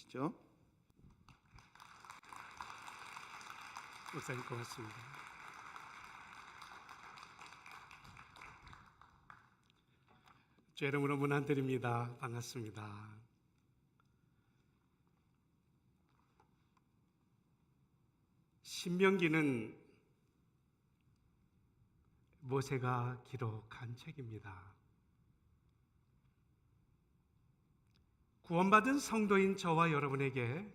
주시죠. 목사님 고맙습니다. 주 이름으로 문안드립니다. 반갑습니다. 신명기는 모세가 기록한 책입니다. 구원받은 성도인 저와 여러분에게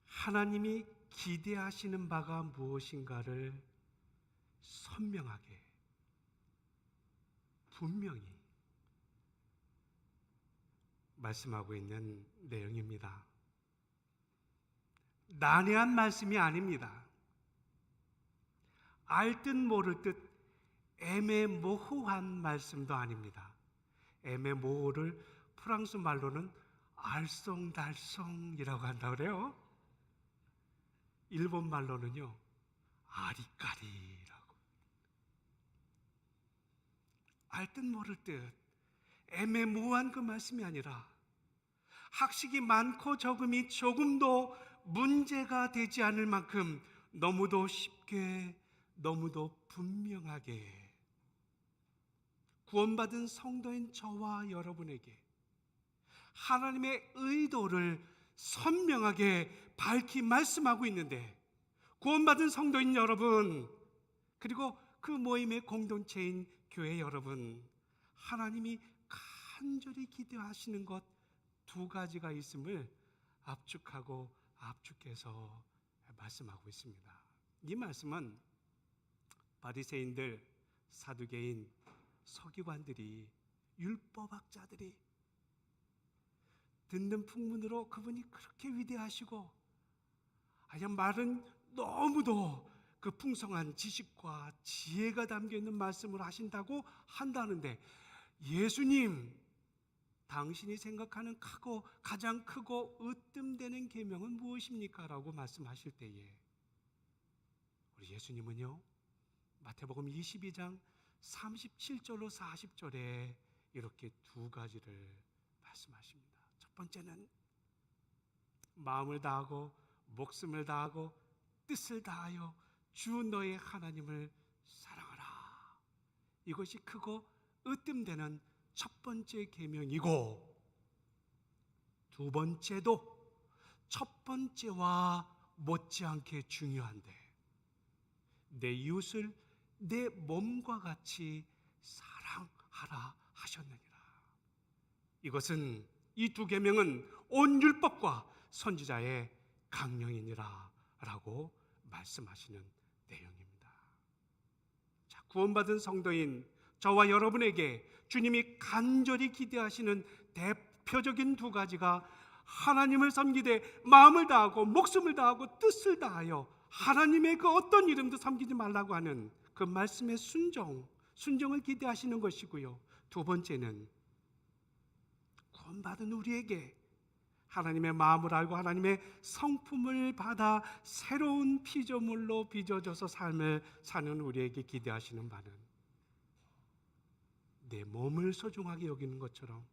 하나님이 기대하시는 바가 무엇인가를 선명하게, 분명히 말씀하고 있는 내용입니다. 난해한 말씀이 아닙니다. 알 듯 모를 듯 애매모호한 말씀도 아닙니다. 애매모호를 프랑스 말로는 알쏭달쏭이라고 한다고 그래요. 일본 말로는요, 아리까리라고. 알 듯 모를 듯 애매모호한 그 말씀이 아니라 학식이 많고 적음이 조금도 문제가 되지 않을 만큼 너무도 쉽게, 너무도 분명하게 구원받은 성도인 저와 여러분에게 하나님의 의도를 선명하게 밝히 말씀하고 있는데, 구원받은 성도인 여러분, 그리고 그 모임의 공동체인 교회 여러분, 하나님이 간절히 기대하시는 것 두 가지가 있음을 압축하고 압축해서 말씀하고 있습니다. 이 말씀은 바리새인들, 사두개인, 서기관들이, 율법학자들이 듣는 풍문으로 그분이 그렇게 위대하시고 말은 너무도 그 풍성한 지식과 지혜가 담겨있는 말씀을 하신다고 한다는데, 예수님, 당신이 생각하는 가장 크고 으뜸되는 계명은 무엇입니까? 라고 말씀하실 때에 우리 예수님은요, 마태복음 22장 37절로 40절에 이렇게 두 가지를 말씀하십니다. 첫 번째는 마음을 다하고 목숨을 다하고 뜻을 다하여 주 너의 하나님을 사랑하라. 이것이 크고 으뜸되는 첫 번째 계명이고, 두 번째도 첫 번째와 못지않게 중요한데, 내 이웃을 내 몸과 같이 사랑하라 하셨느니라. 이것은, 이 두 계명은 온 율법과 선지자의 강령이니라 라고 말씀하시는 내용입니다. 자, 구원받은 성도인 저와 여러분에게 주님이 간절히 기대하시는 대표적인 두 가지가 하나님을 섬기되 마음을 다하고 목숨을 다하고 뜻을 다하여 하나님의 그 어떤 이름도 섬기지 말라고 하는 그 말씀의 순종을 기대하시는 것이고요. 두 번째는 구원받은 우리에게 하나님의 마음을 알고 하나님의 성품을 받아 새로운 피조물로 빚어져서 삶을 사는 우리에게 기대하시는 바는 내 몸을 소중하게 여기는 것처럼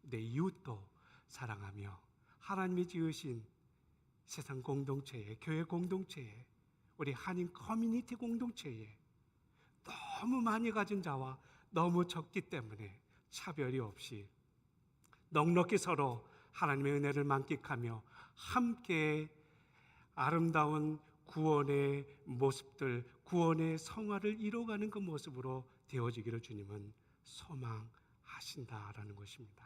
내 이웃도 사랑하며 하나님이 지으신 세상 공동체에, 교회 공동체에, 우리 한인 커뮤니티 공동체에 너무 많이 가진 자와 너무 적기 때문에 차별이 없이 넉넉히 서로 하나님의 은혜를 만끽하며 함께 아름다운 구원의 모습들, 구원의 성화를 이뤄가는 그 모습으로 되어지기를 주님은 소망하신다라는 것입니다.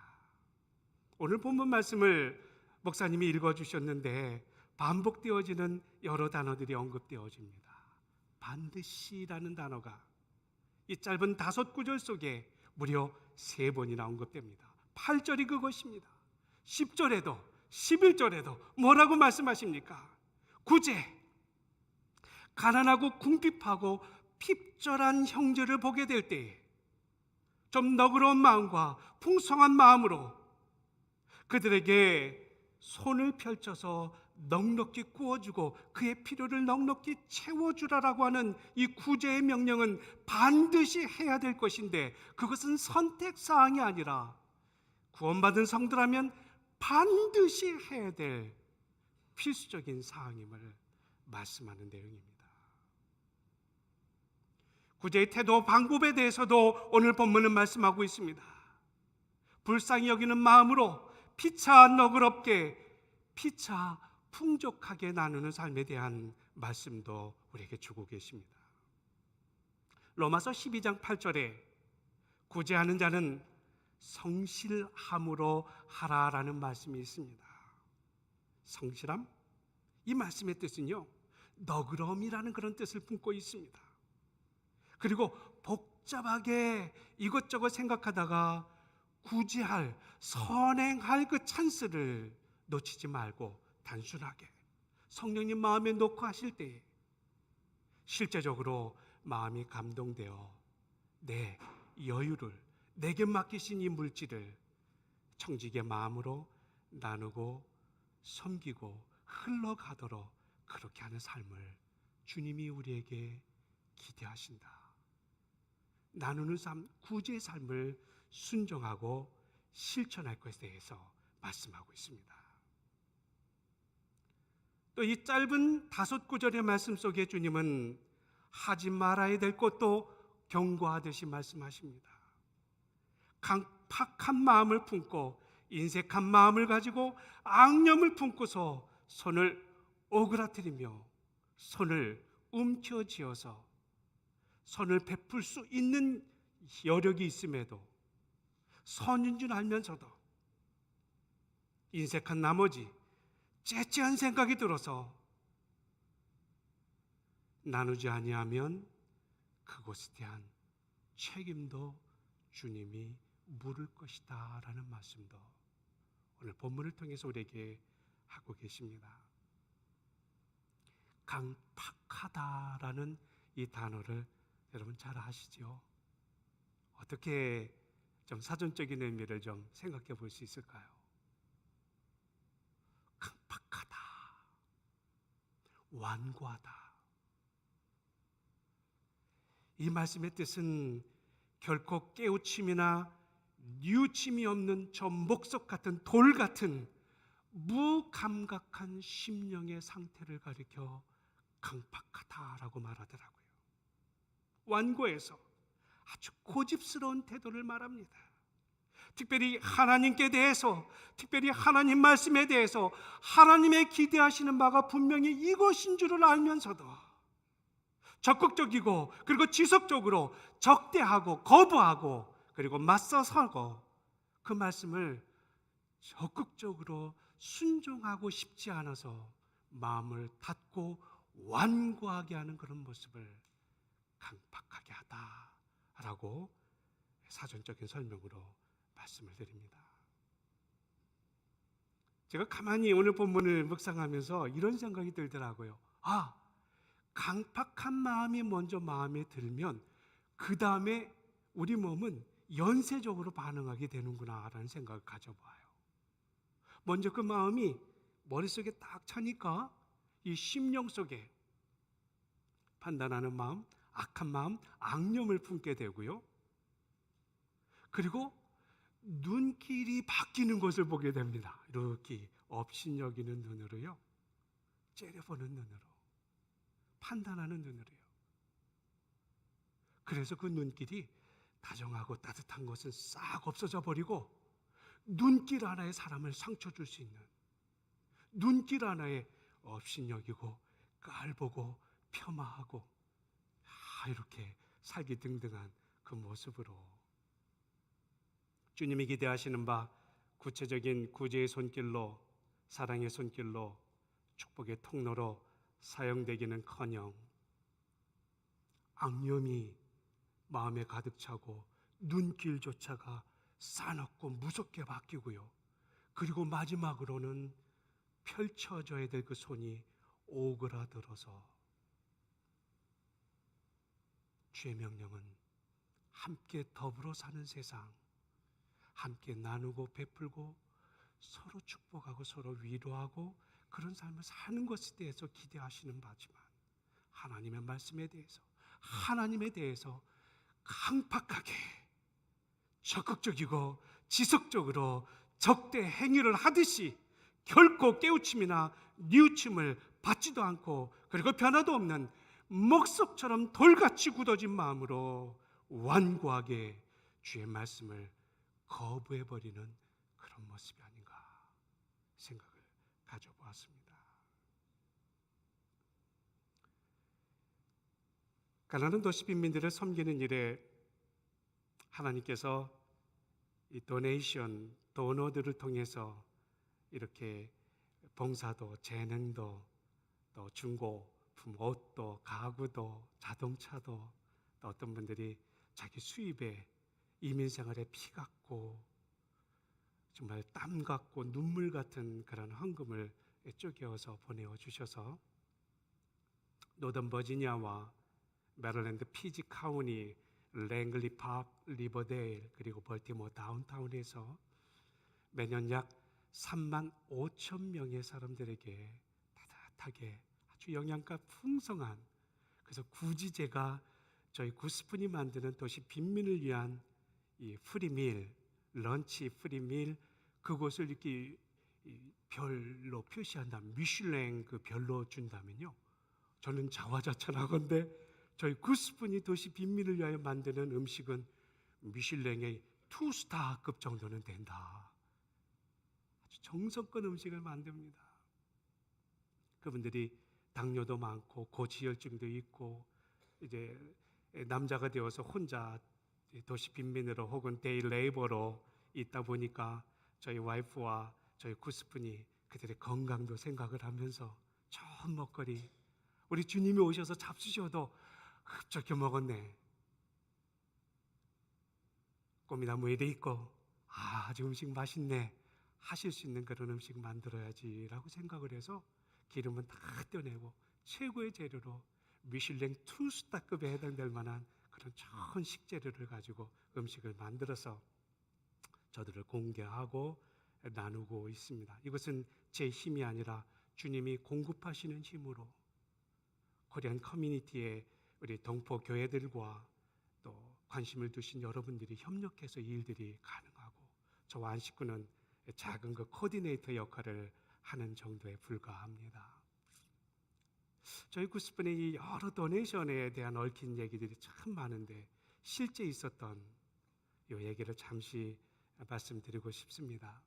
오늘 본문 말씀을 목사님이 읽어주셨는데 반복되어지는 여러 단어들이 언급되어집니다. 반드시라는 단어가 이 짧은 5구절 속에 무려 3번이나 언급됩니다. 8절이 그것입니다. 10절에도 11절에도 뭐라고 말씀하십니까? 구제, 가난하고 궁핍하고 핍절한 형제를 보게 될 때에 좀 너그러운 마음과 풍성한 마음으로 그들에게 손을 펼쳐서 넉넉히 구워주고 그의 필요를 넉넉히 채워주라라고 하는 이 구제의 명령은 반드시 해야 될 것인데, 그것은 선택사항이 아니라 구원받은 성도라면 반드시 해야 될 필수적인 사항임을 말씀하는 내용입니다. 구제의 태도 방법에 대해서도 오늘 본문은 말씀하고 있습니다. 불쌍히 여기는 마음으로 피차 너그럽게 피차 풍족하게 나누는 삶에 대한 말씀도 우리에게 주고 계십니다. 로마서 12장 8절에 구제하는 자는 성실함으로 하라라는 말씀이 있습니다. 성실함? 이 말씀의 뜻은요, 너그러움이라는 그런 뜻을 품고 있습니다. 그리고 복잡하게 이것저것 생각하다가 구제할, 선행할 그 찬스를 놓치지 말고 단순하게 성령님 마음에 놓고 하실 때에 실제적으로 마음이 감동되어 내 여유를, 내게 맡기신 이 물질을 청지기의 마음으로 나누고 섬기고 흘러가도록 그렇게 하는 삶을 주님이 우리에게 기대하신다. 나누는 삶, 구제의 삶을 순종하고 실천할 것에 대해서 말씀하고 있습니다. 또 이 짧은 5구절의 말씀 속에 주님은 하지 말아야 될 것도 경고하듯이 말씀하십니다. 강팍한 마음을 품고 인색한 마음을 가지고 앙념을 품고서 손을 오그라뜨리며 손을 움켜쥐어서 선을 베풀 수 있는 여력이 있음에도 선인 줄 알면서도 인색한 나머지 째째한 생각이 들어서 나누지 아니하면 그것에 대한 책임도 주님이 물을 것이다 라는 말씀도 오늘 본문을 통해서 우리에게 하고 계십니다. 강팍하다라는 이 단어를 여러분 잘 아시죠? 어떻게 좀 사전적인 의미를 좀 생각해 볼 수 있을까요? 강팍하다, 완고하다. 이 말씀의 뜻은 결코 깨우침이나 뉘우침이 없는 저 목석 같은 돌 같은 무감각한 심령의 상태를 가리켜 강팍하다라고 말하더라고요. 완고해서 아주 고집스러운 태도를 말합니다. 특별히 하나님께 대해서, 특별히 하나님 말씀에 대해서 하나님의 기대하시는 바가 분명히 이것인 줄을 알면서도 적극적이고 그리고 지속적으로 적대하고 거부하고 그리고 맞서서고 그 말씀을 적극적으로 순종하고 싶지 않아서 마음을 닫고 완고하게 하는 그런 모습을 강팍하게 하다라고 사전적인 설명으로 말씀을 드립니다. 제가 가만히 오늘 본문을 묵상하면서 이런 생각이 들더라고요. 강팍한 마음이 먼저 마음에 들면 그 다음에 우리 몸은 연쇄적으로 반응하게 되는구나 라는 생각을 가져봐요. 먼저 그 마음이 머릿속에 딱 차니까 이 심령 속에 판단하는 마음, 악한 마음, 악념을 품게 되고요. 그리고 눈길이 바뀌는 것을 보게 됩니다. 이렇게 업신여기는 눈으로요, 째려보는 눈으로, 판단하는 눈으로요. 그래서 그 눈길이 다정하고 따뜻한 것은 싹 없어져 버리고 눈길 하나에 사람을 상처 줄 수 있는, 눈길 하나에 업신여기고 깔보고 폄하하고 이렇게 살기 등등한 그 모습으로 주님이 기대하시는 바 구체적인 구제의 손길로, 사랑의 손길로, 축복의 통로로 사용되기는커녕 악념이 마음에 가득 차고 눈길조차가 싸납고 무섭게 바뀌고요. 그리고 마지막으로는 펼쳐져야 될 그 손이 오그라들어서 주의 명령은 함께 더불어 사는 세상, 함께 나누고 베풀고 서로 축복하고 서로 위로하고 그런 삶을 사는 것에 대해서 기대하시는 바지만 하나님의 말씀에 대해서, 하나님에 대해서 강팍하게 적극적이고 지속적으로 적대 행위를 하듯이 결코 깨우침이나 뉘우침을 받지도 않고, 그리고 변화도 없는 목석처럼 돌같이 굳어진 마음으로 완고하게 주의 말씀을 거부해버리는 그런 모습이 아닌가 생각을 가져보았습니다. 가난한 도시 빈민들을 섬기는 일에 하나님께서 이 도네이션, 도너들을 통해서 이렇게 봉사도, 재능도, 또 중고품, 옷도, 가구도, 자동차도, 또 어떤 분들이 자기 수입에 이민 생활에 피 같고 정말 땀 같고 눈물 같은 그런 헌금을 쪼개어서 보내어 주셔서 노던 버지니아와 메릴랜드 피지 카운티, 랭글리 파크, 리버데일, 그리고 벌티모어 다운타운에서 매년 약 3만 5천 명의 사람들에게 따뜻하게 아주 영양가 풍성한, 그래서 굳이 제가 저희 구스푼이 만드는 도시 빈민을 위한 이 프리밀, 런치 프리밀, 그곳을 이렇게 별로 표시한다면, 미슐랭 그 별로 준다면요, 저는 자화자찬하건대 저희 구스푼이 도시 빈민을 위하여 만드는 음식은 미슐랭의 2스타급 정도는 된다. 아주 정성껏 음식을 만듭니다. 그분들이 당뇨도 많고 고지혈증도 있고, 이제 남자가 되어서 혼자 도시 빈민으로 혹은 데이 레이버로 있다 보니까 저희 와이프와 저희 구스푼이 그들의 건강도 생각을 하면서 좋은 먹거리, 우리 주님이 오셔서 잡수셔도 흡족히 먹었네, 꽃미나무 에도 있고 아주 음식 맛있네 하실 수 있는 그런 음식 만들어야지라고 생각을 해서 기름은 다 떼어내고 최고의 재료로 미슐랭 2스타급에 해당될 만한 그런 좋은 식재료를 가지고 음식을 만들어서 저들을 공개하고 나누고 있습니다. 이것은 제 힘이 아니라 주님이 공급하시는 힘으로 코리안 커뮤니티의 우리 동포 교회들과 또 관심을 두신 여러분들이 협력해서 이 일들이 가능하고, 저와 한 식구는 작은 그 코디네이터 역할을 하는 정도에 불과합니다. 저희 구스푼의 이 여러 도네이션에 대한 얽힌 얘기들이 참 많은데 실제 있었던 이 얘기를 잠시 말씀드리고 싶습니다.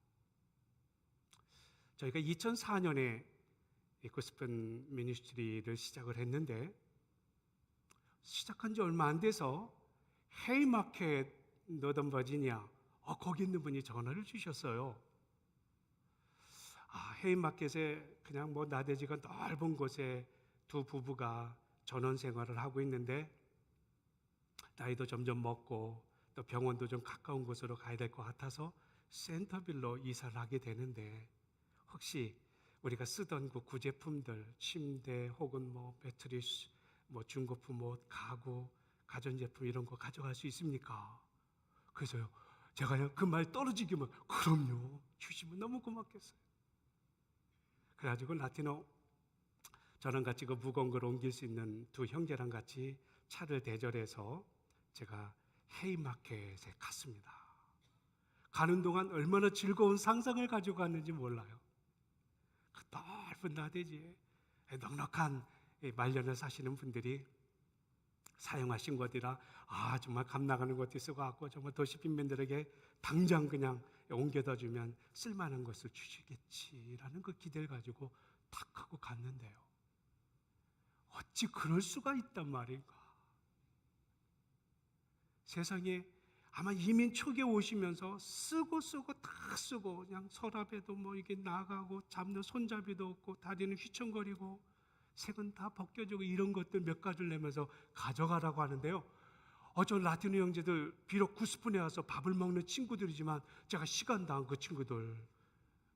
저희가 2004년에 구스푼 미니스트리를 시작을 했는데, 시작한 지 얼마 안 돼서 헤이마켓 노던 버지니아, 거기 있는 분이 전화를 주셨어요. 헤이마켓에 그냥 뭐 나대지가 넓은 곳에 두 부부가 전원 생활을 하고 있는데 나이도 점점 먹고 또 병원도 좀 가까운 곳으로 가야 될 것 같아서 센터빌로 이사를 하게 되는데, 혹시 우리가 쓰던 그 구제품들, 침대 혹은 뭐 매트리스, 뭐 중고품, 옷, 가구, 가전제품 이런 거 가져갈 수 있습니까? 그래서요, 제가 그 말 떨어지기만, 그럼요, 주시면 너무 고맙겠어요. 그래가지고 라티노, 저랑 같이 그 무거운 걸 옮길 수 있는 두 형제랑 같이 차를 대절해서 제가 헤이마켓에 갔습니다. 가는 동안 얼마나 즐거운 상상을 가지고 갔는지 몰라요. 그 넓은 나대지에 넉넉한 말년을 사시는 분들이 사용하신 것이라 정말 감 나가는 것도 있을 것 같고, 정말 도시 빈민들에게 당장 그냥 옮겨다 주면 쓸만한 것을 주시겠지라는 그 기대를 가지고 탁 하고 갔는데요, 어찌 그럴 수가 있단 말인가. 세상에 아마 이민 초기에 오시면서 쓰고 다 쓰고, 그냥 서랍에도 뭐 이게 나가고 잡는 손잡이도 없고 다리는 휘청거리고 색은 다 벗겨지고 이런 것들 몇 가지를 내면서 가져가라고 하는데요, 저 라티노 형제들 비록 구스푼에 와서 밥을 먹는 친구들이지만 제가 시간당 그 친구들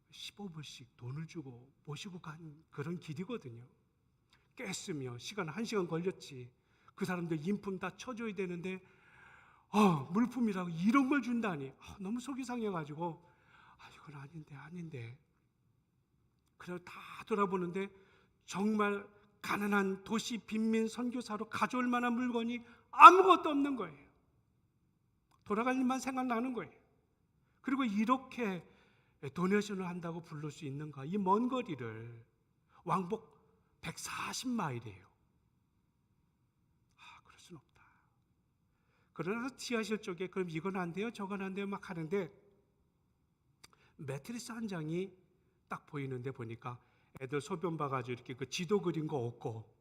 15불씩 돈을 주고 모시고 간 그런 길이거든요. 깼으며 시간 1시간 걸렸지. 그 사람들 인품 다 쳐줘야 되는데 물품이라고 이런 걸 준다니 너무 속이 상해가지고 이건 아닌데 그래서 다 돌아보는데 정말 가난한 도시 빈민 선교사로 가져올 만한 물건이 아무것도 없는 거예요. 돌아갈 일만 생각나는 거예요. 그리고 이렇게 도네이션을 한다고 부를 수 있는가? 이 먼 거리를 왕복 140마일이에요. 그럴 수는 없다. 그러나 지하실 쪽에 그럼 이건 안 돼요, 저건 안 돼요 막 하는데 매트리스 한 장이 딱 보이는데 보니까 애들 소변 봐가지고 이렇게 그 지도 그린 거 없고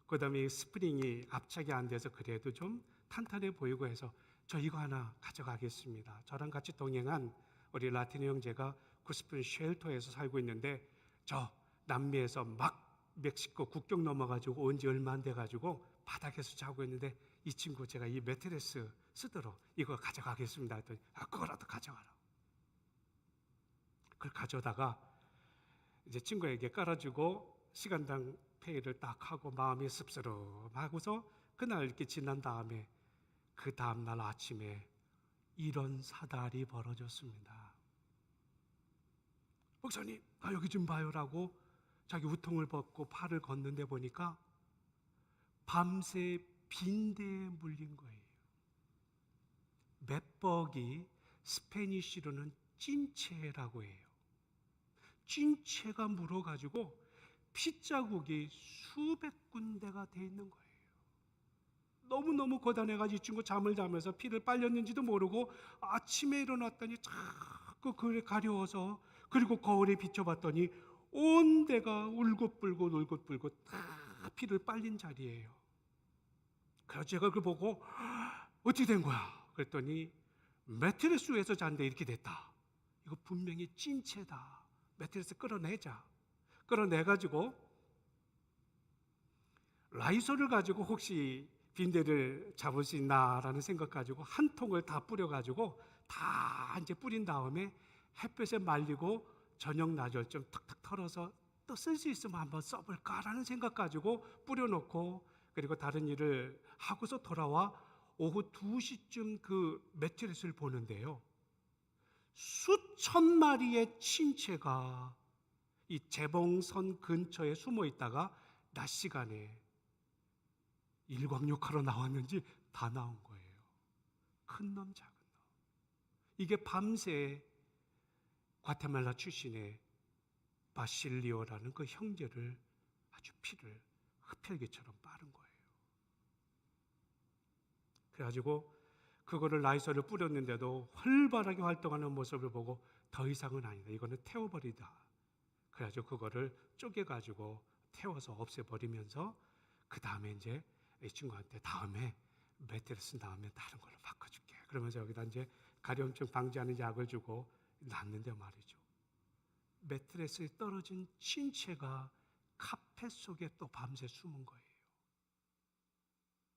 그다음에 스프링이 압착이 안 돼서 그래도 좀 탄탄해 보이고 해서 저 이거 하나 가져가겠습니다. 저랑 같이 동행한 우리 라틴 형제가 구스푼 쉘터에서 살고 있는데 저 남미에서 막 멕시코 국경 넘어가지고 온 지 얼마 안 돼가지고 바닥에서 자고 있는데 이 친구 제가 이 매트리스 쓰도록 이거 가져가겠습니다 했더니 그거라도 가져가라. 그걸 가져다가 이제 친구에게 깔아주고 시간당 페이를 딱 하고 마음이 씁쓸하고서 그날 이렇게 지난 다음에 그 다음날 아침에 이런 사달이 벌어졌습니다. 목사님, 여기 좀 봐요라고 자기 우통을 벗고 팔을 걷는데 보니까 밤새 빈대에 물린 거예요. 맷벅이 스페니쉬로는 찐채라고 해요. 찐채가 물어가지고 핏자국이 수백 군데가 돼 있는 거예요. 너무너무 고단해가지고 이 친구 잠을 자면서 피를 빨렸는지도 모르고 아침에 일어났더니 자꾸 그게 가려워서 그리고 거울에 비춰봤더니 온 데가 울긋불긋 다 피를 빨린 자리예요. 그래서 제가 그걸 보고 어떻게 된 거야? 그랬더니 매트리스 위에서 잔데 이렇게 됐다. 이거 분명히 찐채다. 매트리스 끌어내자. 끌어내가지고 라이소를 가지고 혹시 빈대를 잡을 수 있나라는 생각 가지고 한 통을 다 뿌려가지고 다 이제 뿌린 다음에 햇볕에 말리고 저녁 나절쯤 탁탁 털어서 또 쓸 수 있으면 한번 써볼까라는 생각 가지고 뿌려놓고 그리고 다른 일을 하고서 돌아와 오후 2시쯤 그 매트리스를 보는데요. 수천 마리의 침체가 이 재봉선 근처에 숨어 있다가 낮 시간에 일광욕하러 나왔는지 다 나온 거예요. 큰 놈, 작은 놈. 이게 밤새 과테말라 출신의 바실리오라는 그 형제를 아주 피를 흡혈귀처럼 빠른 거예요. 그래가지고 그거를 라이소를 뿌렸는데도 활발하게 활동하는 모습을 보고 더 이상은 아니다. 이거는 태워버리다. 그래가지고 그거를 쪼개가지고 태워서 없애버리면서 그 다음에 이제 이 친구한테 다음에 매트리스 다음에 다른 걸로 바꿔줄게. 그러면서 여기다 이제 가려움증 방지하는 약을 주고 놨는데 말이죠. 매트리스에 떨어진 침체가 카펫 속에 또 밤새 숨은 거예요.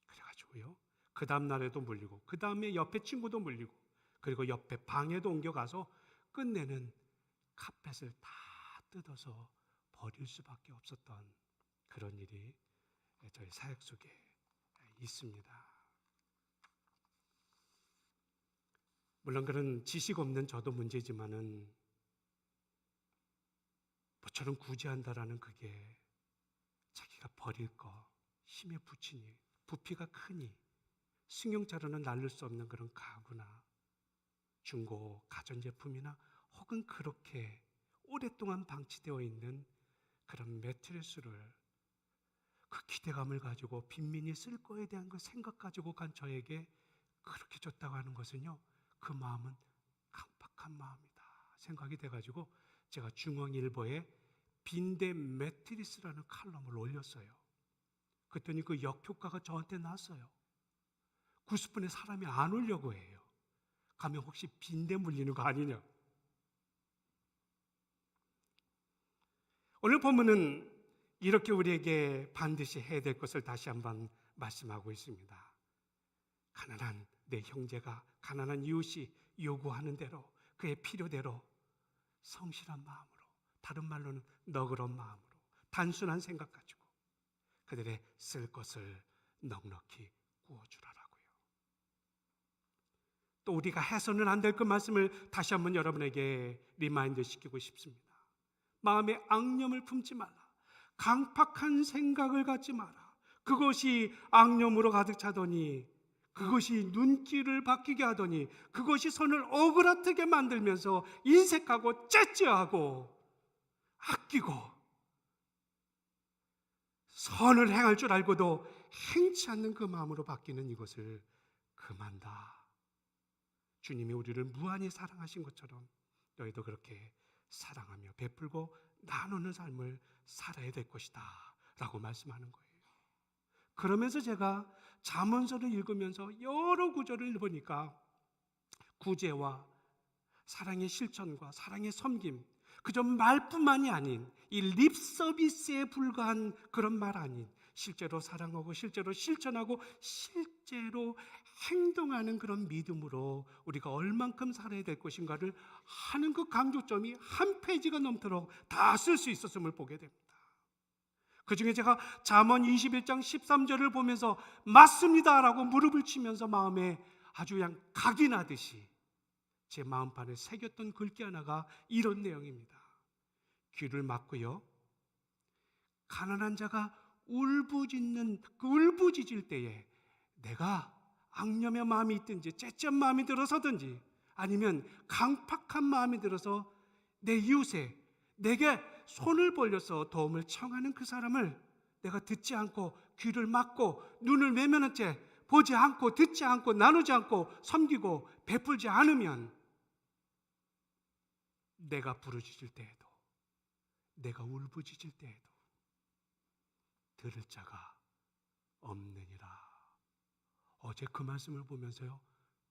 그래가지고요. 그 다음 날에도 물리고 그 다음에 옆에 친구도 물리고 그리고 옆에 방에도 옮겨가서 끝내는 카펫을 다 뜯어서 버릴 수밖에 없었던 그런 일이 저희 사역 속에 있습니다. 물론 그런 지식 없는 저도 문제지만은 모처럼 구제한다라는 그게 자기가 버릴 거 힘에 부치니 부피가 크니 승용차로는 날릴 수 없는 그런 가구나 중고 가전제품이나 혹은 그렇게 오랫동안 방치되어 있는 그런 매트리스를 그 기대감을 가지고 빈민이 쓸 거에 대한 그 생각 가지고 간 저에게 그렇게 줬다고 하는 것은요, 그 마음은 강팍한 마음이다 생각이 돼가지고 제가 중앙일보에 빈대 매트리스라는 칼럼을 올렸어요. 그랬더니 그 역효과가 저한테 났어요. 90분의 사람이 안 오려고 해요. 가면 혹시 빈대 물리는 거 아니냐. 오늘 본문은 이렇게 우리에게 반드시 해야 될 것을 다시 한번 말씀하고 있습니다. 가난한 내 형제가 가난한 이웃이 요구하는 대로 그의 필요대로 성실한 마음으로, 다른 말로는 너그러운 마음으로 단순한 생각 가지고 그들의 쓸 것을 넉넉히 구워주라라고요. 또 우리가 해서는 안 될 그 말씀을 다시 한번 여러분에게 리마인드 시키고 싶습니다. 마음에 앙념을 품지 말라. 강팍한 생각을 갖지 마라. 그것이 앙념으로 가득 차더니 그것이 눈길을 바뀌게 하더니 그것이 손을 오그라뜨게 만들면서 인색하고 째째하고 아끼고 선을 행할 줄 알고도 행치 않는 그 마음으로 바뀌는 이것을 금한다. 주님이 우리를 무한히 사랑하신 것처럼 너희도 그렇게 사랑하며 베풀고 나누는 삶을 살아야 될 것이다 라고 말씀하는 거예요. 그러면서 제가 잠언서를 읽으면서 여러 구절을 보니까 구제와 사랑의 실천과 사랑의 섬김, 그저 말뿐만이 아닌 이 립 서비스에 불과한 그런 말 아닌 실제로 사랑하고 실제로 실천하고 실제로 행동하는 그런 믿음으로 우리가 얼만큼 살아야 될 것인가를 하는 그 강조점이 한 페이지가 넘도록 다 쓸 수 있었음을 보게 됩니다. 그 중에 제가 잠언 21장 13절을 보면서 맞습니다라고 무릎을 치면서 마음에 아주 그냥 각이 나듯이 제 마음판에 새겼던 글귀 하나가 이런 내용입니다. 귀를 막고요, 가난한 자가 울부짖을 때에 내가 악념의 마음이 있든지 째째한 마음이 들어서든지 아니면 강팍한 마음이 들어서 내 이웃에 내게 손을 벌려서 도움을 청하는 그 사람을 내가 듣지 않고 귀를 막고 눈을 외면한 채 보지 않고 듣지 않고 나누지 않고 섬기고 베풀지 않으면 내가 부르짖을 때에도 내가 울부짖을 때에도 들을 자가 없느니라. 어제 그 말씀을 보면서요,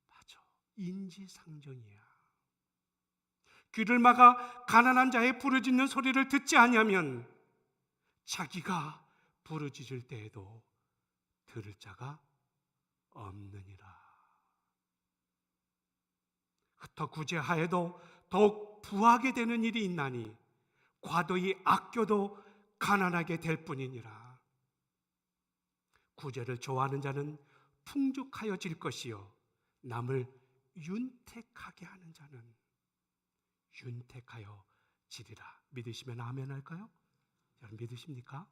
맞아, 인지상정이야. 귀를 막아 가난한 자의 부르짖는 소리를 듣지 아니하면 자기가 부르짖을 때에도 들을 자가 없느니라. 흩어 구제하여도 더욱 부하게 되는 일이 있나니 과도히 아껴도 가난하게 될 뿐이니라. 구제를 좋아하는 자는 풍족하여질 것이요 남을 윤택하게 하는 자는 윤택하여 지리라. 믿으시면 아멘 할까요? 여러분 믿으십니까?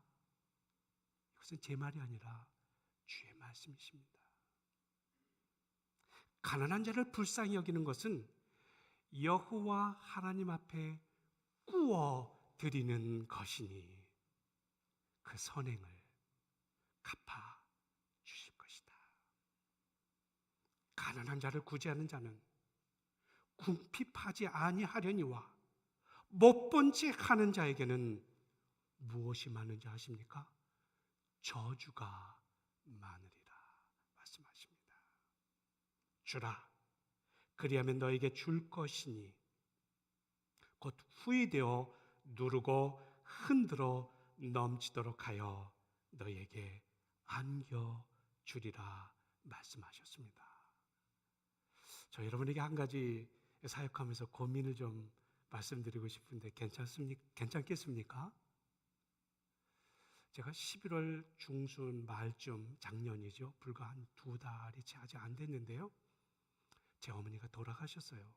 이것은 제 말이 아니라 주의 말씀이십니다. 가난한 자를 불쌍히 여기는 것은 여호와 하나님 앞에 꾸어 드리는 것이니 그 선행을 갚아 주실 것이다. 가난한 자를 구제하는 자는 궁핍하지 아니하려니와 못 본 책 하는 자에게는 무엇이 많은지 아십니까? 저주가 많으리라 말씀하십니다. 주라, 그리하면 너에게 줄 것이니 곧 후이되어 누르고 흔들어 넘치도록 하여 너에게 안겨주리라 말씀하셨습니다. 저 여러분에게 한 가지 사역하면서 고민을 좀 말씀드리고 싶은데 괜찮겠습니까? 제가 11월 중순 말쯤, 작년이죠, 불과 한 2달이 채 아직 안 됐는데요, 제 어머니가 돌아가셨어요.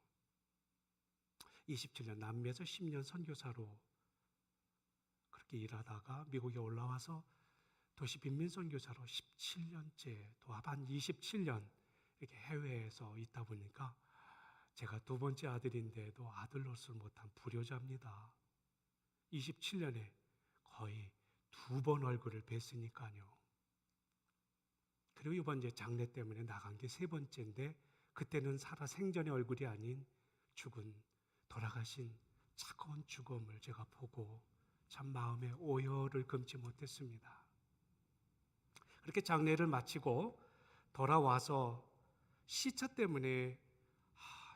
27년 남미에서 10년 선교사로 그렇게 일하다가 미국에 올라와서 도시 빈민 선교사로 17년째 또 한 27년 이렇게 해외에서 있다 보니까 제가 두 번째 아들인데도 아들 노릇을 못한 불효자입니다. 27년에 거의 2번 얼굴을 뵀으니까요. 그리고 이번 이제 장례 때문에 나간 게 3번째인데 그때는 살아 생전의 얼굴이 아닌 죽은, 돌아가신 차가운 죽음을 제가 보고 참 마음에 오열을 금치 못했습니다. 그렇게 장례를 마치고 돌아와서 시차 때문에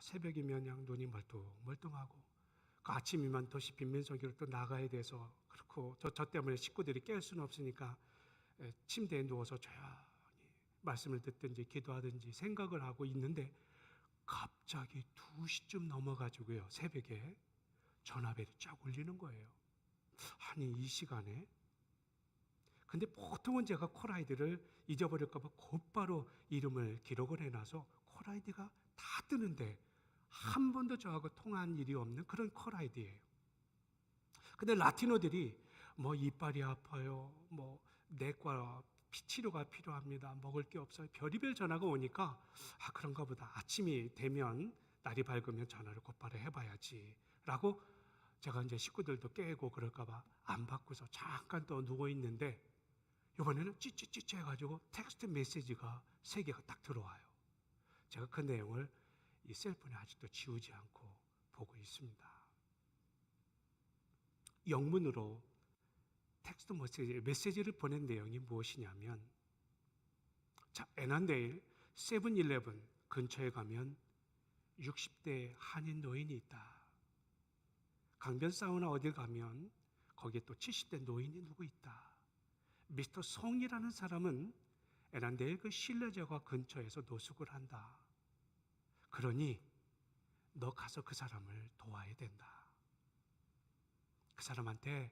새벽이면 그냥 눈이 멀뚱멀뚱하고 그 아침이면 도시 빈민선교를 또 나가야 돼서 그렇고 저 때문에 식구들이 깰 수는 없으니까 침대에 누워서 조용히 말씀을 듣든지 기도하든지 생각을 하고 있는데 갑자기 2시쯤 넘어가지고요, 새벽에 전화벨이 쫙 울리는 거예요. 아니 이 시간에? 근데 보통은 제가 콜아이디를 잊어버릴까 봐 곧바로 이름을 기록을 해놔서 콜아이디가 다 뜨는데 한 번도 저하고 통한 일이 없는 그런 콜아이디예요. 근데 라티노들이 뭐 이빨이 아파요, 뭐 내과 치료가 필요합니다. 먹을 게 없어요. 별의별 전화가 오니까 그런가 보다. 아침이 되면 날이 밝으면 전화를 곧바로 해봐야지 라고 제가 이제 식구들도 깨고 그럴까 봐 안 받고서 잠깐 또 누워 있는데 이번에는 찌찌찌찌 해가지고 텍스트 메시지가 3개가 딱 들어와요. 제가 그 내용을 이 셀폰에 아직도 지우지 않고 보고 있습니다. 영문으로 텍스트 메시지를 보낸 내용이 무엇이냐면, 자, 애난데일 세븐일레븐 근처에 가면 60대 한인 노인이 있다. 강변 사우나 어딜 가면 거기에 또 70대 노인이 누구 있다. 미스터 송이라는 사람은 애난데일 그 신뢰제과 근처에서 노숙을 한다. 그러니 너 가서 그 사람을 도와야 된다. 그 사람한테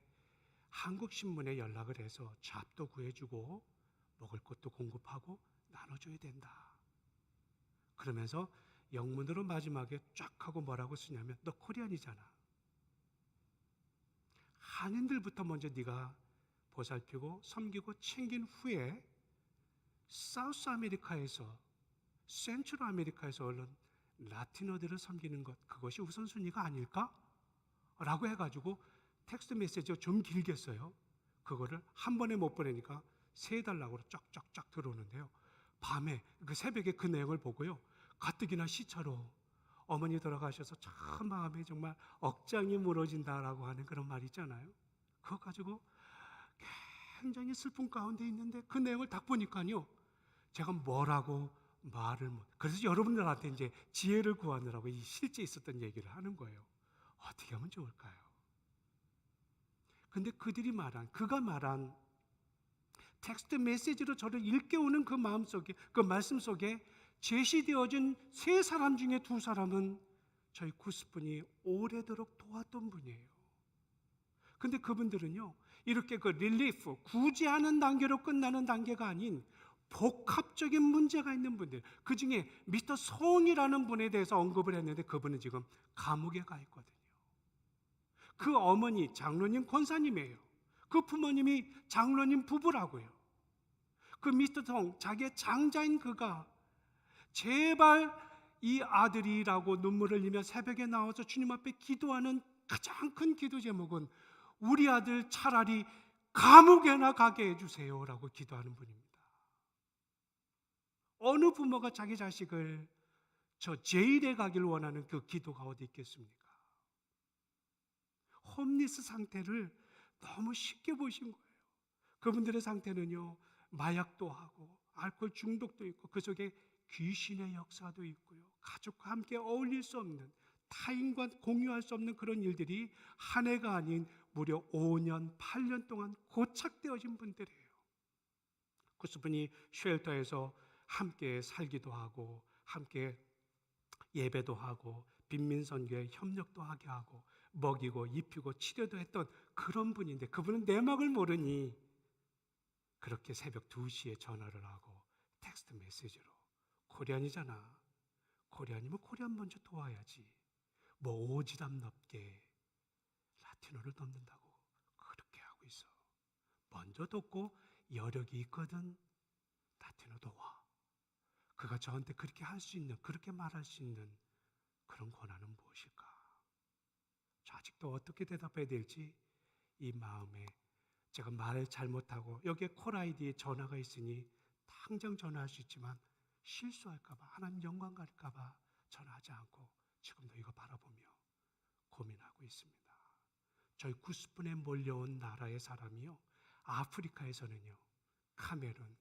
한국신문에 연락을 해서 잡도 구해주고 먹을 것도 공급하고 나눠줘야 된다. 그러면서 영문으로 마지막에 쫙 하고 뭐라고 쓰냐면, 너 코리안이잖아. 한인들부터 먼저 네가 보살피고 섬기고 챙긴 후에 사우스 아메리카에서, 센트럴 아메리카에서 얼른 라티노들을 섬기는 것, 그것이 우선순위가 아닐까? 라고 해가지고 텍스트 메시지가 좀 길게 써요. 그거를 한 번에 못 보내니까 3달락으로 쫙쫙쫙 들어오는데요. 밤에 그 새벽에 그 내용을 보고요, 가뜩이나 시차로 어머니 돌아가셔서 참 마음에 정말 억장이 무너진다라고 하는 그런 말 있잖아요. 그거 가지고 굉장히 슬픔 가운데 있는데 그 내용을 딱 보니까요, 제가 뭐라고 말을 못. 그래서 여러분들한테 이제 지혜를 구하느라고 이 실제 있었던 얘기를 하는 거예요. 어떻게 하면 좋을까요? 근데 그가 말한 텍스트 메시지로 저를 일깨우는 그 마음 속에, 그 말씀 속에 제시되어진 3사람 중에 2사람은 저희 구스분이 오래도록 도왔던 분이에요. 근데 그분들은요, 이렇게 그 릴리프, 구제하는 단계로 끝나는 단계가 아닌 복합적인 문제가 있는 분들, 그 중에 미스터 송이라는 분에 대해서 언급을 했는데 그분은 지금 감옥에 가 있거든요. 그 어머니 장로님 권사님이에요. 그 부모님이 장로님 부부라고요. 그 미스터 송, 자기의 장자인 그가 제발 이 아들이라고 눈물을 흘리며 새벽에 나와서 주님 앞에 기도하는 가장 큰 기도 제목은 우리 아들 차라리 감옥에나 가게 해주세요라고 기도하는 분입니다. 어느 부모가 자기 자식을 저 제일에 가기를 원하는 그 기도가 어디 있겠습니까? 홈리스 상태를 너무 쉽게 보신 거예요. 그분들의 상태는요, 마약도 하고 알코올 중독도 있고 그 속에 귀신의 역사도 있고요, 가족과 함께 어울릴 수 없는, 타인과 공유할 수 없는 그런 일들이 한 해가 아닌 무려 5년, 8년 동안 고착되어진 분들이에요. 그분이 쉘터에서 함께 살기도 하고 함께 예배도 하고 빈민선교에 협력도 하게 하고 먹이고 입히고 치료도 했던 그런 분인데, 그분은 내막을 모르니 그렇게 새벽 2시에 전화를 하고 텍스트 메시지로 코리안이잖아, 코리안이면 코리안 먼저 도와야지, 뭐 오지랖 넓게 라티노를 돕는다고 그렇게 하고 있어. 먼저 돕고 여력이 있거든 라티노 도와. 그가 저한테 그렇게 할 수 있는, 그렇게 말할 수 있는 그런 권한은 무엇일까? 저 아직도 어떻게 대답해야 될지 이 마음에, 제가 말을 잘못하고 여기에 콜 아이디에 전화가 있으니 당장 전화할 수 있지만 실수할까 봐, 하나님 영광 갈까 봐 전화하지 않고 지금도 이거 바라보며 고민하고 있습니다. 저희 90분에 몰려온 나라의 사람이요, 아프리카에서는요, 카메룬,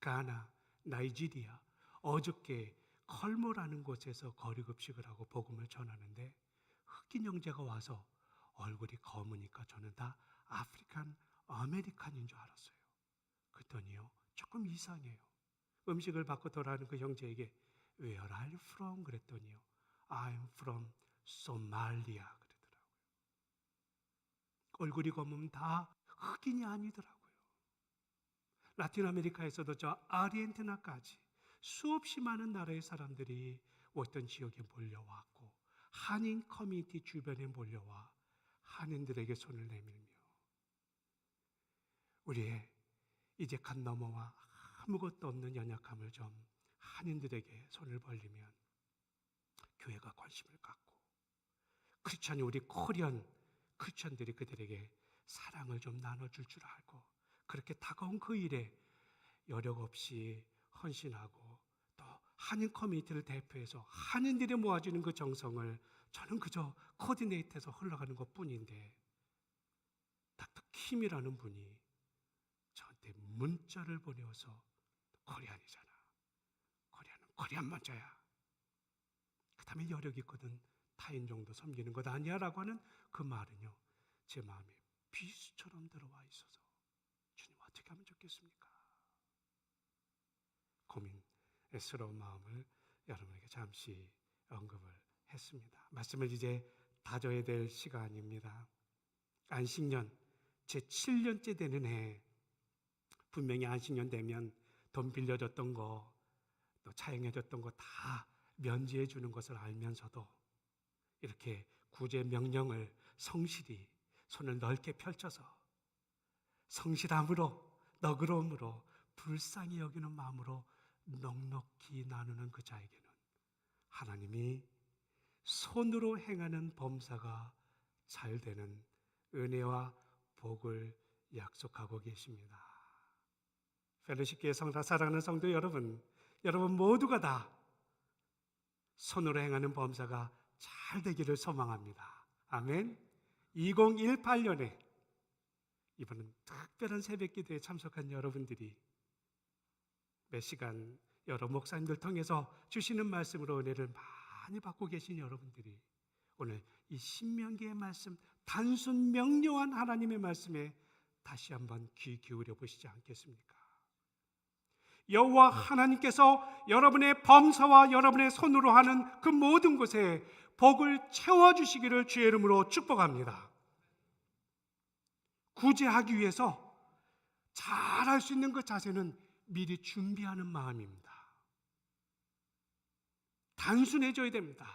가나, 나이지리아, 어저께 컬모라는 곳에서 거리급식을 하고 복음을 전하는데 흑인 형제가 와서 얼굴이 검으니까 저는 다 아프리칸 아메리칸인 줄 알았어요. 그랬더니요, 조금 이상해요. 음식을 받고 돌아오는 그 형제에게 Where are you from? 그랬더니요, I'm from Somalia 그러더라고요. 얼굴이 검으면 다 흑인이 아니더라고요. 라틴 아메리카에서도 저 아르헨티나까지 수없이 많은 나라의 사람들이 어떤 지역에 몰려왔고 한인 커뮤니티 주변에 몰려와 한인들에게 손을 내밀며 우리의 이제 갓 넘어와 아무것도 없는 연약함을 좀 한인들에게 손을 벌리면 교회가 관심을 갖고 크리스천이 우리 코리안 크리스천들이 그들에게 사랑을 좀 나눠줄 줄 알고 그렇게 다가온 그 일에 여력 없이 헌신하고 또 한인 커뮤니티를 대표해서 한인들이 모아주는 그 정성을 저는 그저 코디네이트해서 흘러가는 것뿐인데 닥터 킴이라는 분이 저한테 문자를 보내어서 코리안이잖아. 코리안은 코리안 먼저야. 그 다음에 여력 있거든 타인 정도 섬기는 것 아니야 라고 하는 그 말은요 제 마음에 비수처럼 들어와 있어서 주님 어떻게 하면 좋겠습니까? 고민스러운 마음을 여러분에게 잠시 언급을 했습니다. 말씀을 이제 다져야 될 시간입니다. 안식년 제 7년째 되는 해 분명히 안식년 되면 돈 빌려줬던 거 또 차용해줬던 거 다 면제해 주는 것을 알면서도 이렇게 구제 명령을 성실히 손을 넓게 펼쳐서 성실함으로 너그러움으로 불쌍히 여기는 마음으로 넉넉히 나누는 그 자에게는 하나님이 손으로 행하는 범사가 잘 되는 은혜와 복을 약속하고 계십니다. 펠로시교회 사랑하는 성도 여러분, 여러분 모두가 다 손으로 행하는 범사가 잘 되기를 소망합니다. 아멘. 2018년에 이번은 특별한 새벽 기도에 참석한 여러분들이 몇 시간 여러 목사님들 통해서 주시는 말씀으로 은혜를 많이 받고 계신 여러분들이 오늘 이 신명기의 말씀, 단순 명료한 하나님의 말씀에 다시 한번 귀 기울여 보시지 않겠습니까? 여호와 하나님께서 여러분의 범사와 여러분의 손으로 하는 그 모든 것에 복을 채워주시기를 주의 이름으로 축복합니다. 구제하기 위해서 잘할 수 있는 그 자세는 미리 준비하는 마음입니다. 단순해져야 됩니다.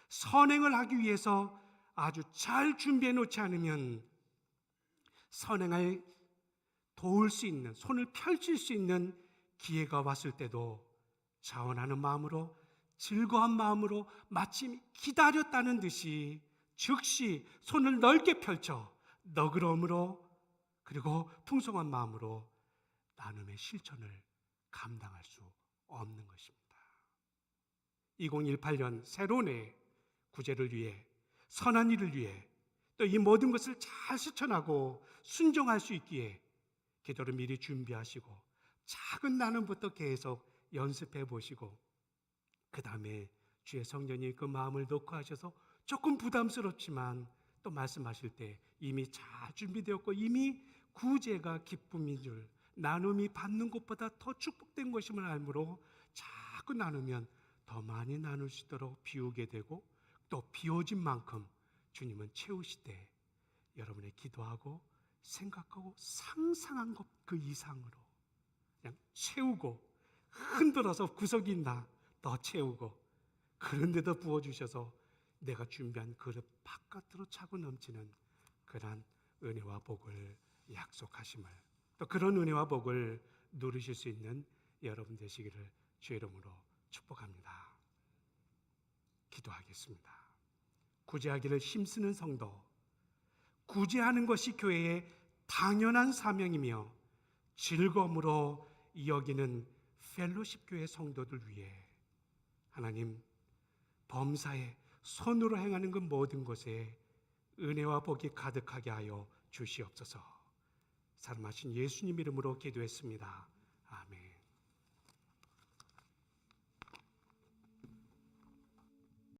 선행을 하기 위해서 아주 잘 준비해 놓지 않으면 선행을 도울 수 있는, 손을 펼칠 수 있는 기회가 왔을 때도 자원하는 마음으로 즐거운 마음으로 마침 기다렸다는 듯이 즉시 손을 넓게 펼쳐 너그러움으로 그리고 풍성한 마음으로 나눔의 실천을 감당할 수 없는 것입니다. 2018년 새로운 해 구제를 위해 선한 일을 위해 또 이 모든 것을 잘 실천하고 순종할 수 있기에 기도를 미리 준비하시고 작은 나눔부터 계속 연습해 보시고 그 다음에 주의 성령이 그 마음을 놓고 하셔서 조금 부담스럽지만 또 말씀하실 때 이미 잘 준비되었고 이미 구제가 기쁨인 줄 나눔이 받는 것보다 더 축복된 것임을 알므로 자꾸 나누면 더 많이 나눌 수 있도록 비우게 되고 또 비워진 만큼 주님은 채우실 때 여러분의 기도하고 생각하고 상상한 것 그 이상으로 그냥 채우고 흔들어서 구석이 있나 더 채우고 그런데도 부어주셔서 내가 준비한 그릇 바깥으로 차고 넘치는 그러한 은혜와 복을 약속하심을 또 그런 은혜와 복을 누리실 수 있는 여러분 되시기를 주의 이름으로 축복합니다. 기도하겠습니다. 구제하기를 힘쓰는 성도, 구제하는 것이 교회의 당연한 사명이며 즐거움으로 여기는 펠로십 교회 성도들 위해 하나님 범사에 손으로 행하는 그 모든 것에 은혜와 복이 가득하게 하여 주시옵소서. 사랑하신 예수님 이름으로 기도했습니다.